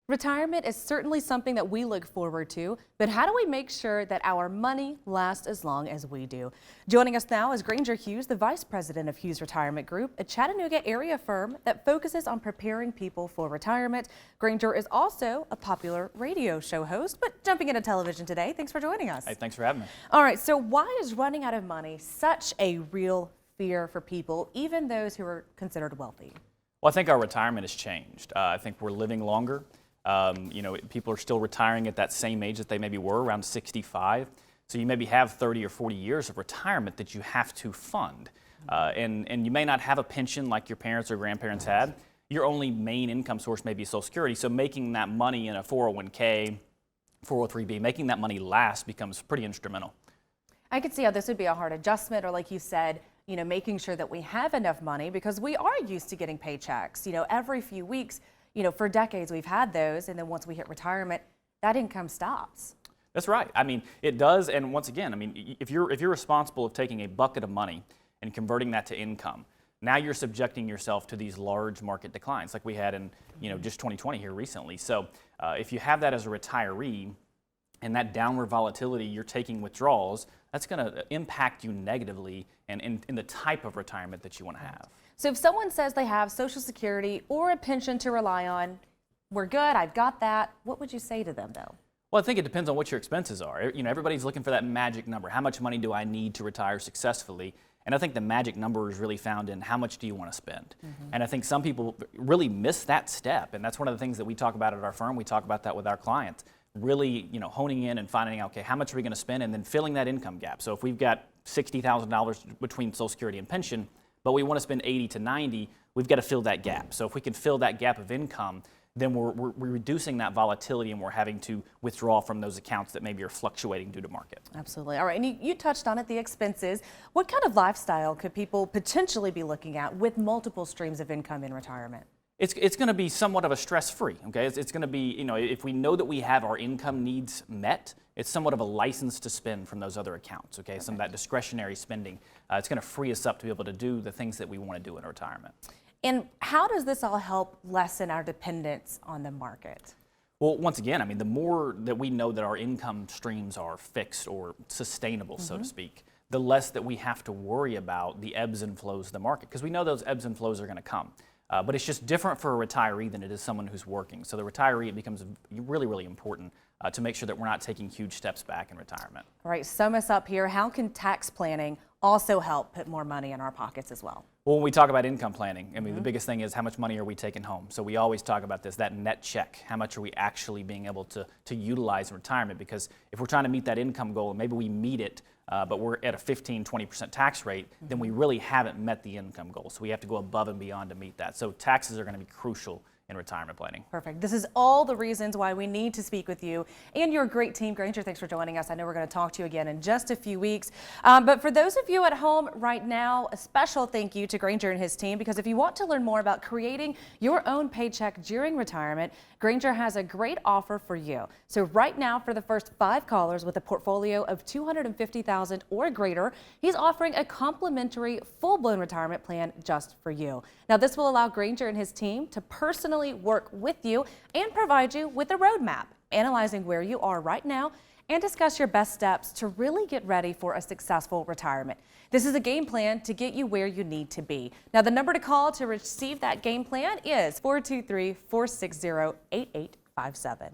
Retirement is certainly something that we look forward to, but how do we make sure that our money lasts as long as we do? Joining us now is Granger Hughes, the Vice President of Hughes Retirement Group, a Chattanooga area firm that focuses on preparing people for retirement. Granger is also a popular radio show host, but jumping into television today. Thanks for joining us. Hey, thanks for having me. All right, so why is running out of money such a real fear for people, even those who are considered wealthy? Well, I think our retirement has changed. I think we're living longer. People are still retiring at that same age that they maybe were, around 65. So you maybe have 30 or 40 years of retirement that you have to fund. And you may not have a pension like your parents or grandparents had. Your only main income source may be Social Security. So making that money in a 401k, 403b, making that money last becomes pretty instrumental. I could see how this would be a hard adjustment, or like you said, making sure that we have enough money, because we are used to getting paychecks, every few weeks. For decades we've had those, and then once we hit retirement, that income stops. That's right. I mean, it does, and once again, I mean, if you're responsible of taking a bucket of money and converting that to income, now you're subjecting yourself to these large market declines like we had in, just 2020 here recently. So if you have that as a retiree, and that downward volatility, you're taking withdrawals, that's going to impact you negatively and in the type of retirement that you want to have. So if someone says they have Social Security or a pension to rely on, we're good, I've got that, what would you say to them though? Well, I think it depends on what your expenses are. Everybody's looking for that magic number. How much money do I need to retire successfully? And I think the magic number is really found in how much do you want to spend. And I think some people really miss that step. And that's one of the things that we talk about at our firm. We talk about that with our clients. Really, honing in and finding out, okay, how much are we going to spend, and then filling that income gap. So if we've got $60,000 between Social Security and pension, but we want to spend 80 to 90, we've got to fill that gap. So if we can fill that gap of income, then we're reducing that volatility, and we're having to withdraw from those accounts that maybe are fluctuating due to market. Absolutely. All right, and you touched on it, the expenses. What kind of lifestyle could people potentially be looking at with multiple streams of income in retirement? It's going to be somewhat of a stress-free, okay? It's going to be, if we know that we have our income needs met, it's somewhat of a license to spend from those other accounts, okay? Some of that discretionary spending, it's going to free us up to be able to do the things that we want to do in retirement. And how does this all help lessen our dependence on the market? Well, once again, I mean, the more that we know that our income streams are fixed or sustainable, so to speak, the less that we have to worry about the ebbs and flows of the market, because we know those ebbs and flows are going to come. But it's just different for a retiree than it is someone who's working. So the retiree, it becomes really, really important to make sure that we're not taking huge steps back in retirement. All right, sum us up here. How can tax planning also help put more money in our pockets as well? Well, when we talk about income planning, I mean, the biggest thing is how much money are we taking home? So we always talk about this, that net check. How much are we actually being able to utilize in retirement? Because if we're trying to meet that income goal, and maybe we meet it, but we're at a 15-20% tax rate, then we really haven't met the income goal. So we have to go above and beyond to meet that. So taxes are going to be crucial in retirement planning. Perfect. This is all the reasons why we need to speak with you and your great team. Granger, thanks for joining us. I know we're going to talk to you again in just a few weeks. But for those of you at home right now, a special thank you to Granger and his team, because if you want to learn more about creating your own paycheck during retirement, Granger has a great offer for you. So right now, for the first 5 callers with a portfolio of $250,000 or greater, he's offering a complimentary full-blown retirement plan just for you. Now, this will allow Granger and his team to personally work with you and provide you with a roadmap, analyzing where you are right now and discuss your best steps to really get ready for a successful retirement. This is a game plan to get you where you need to be. Now, the number to call to receive that game plan is 423-460-8857.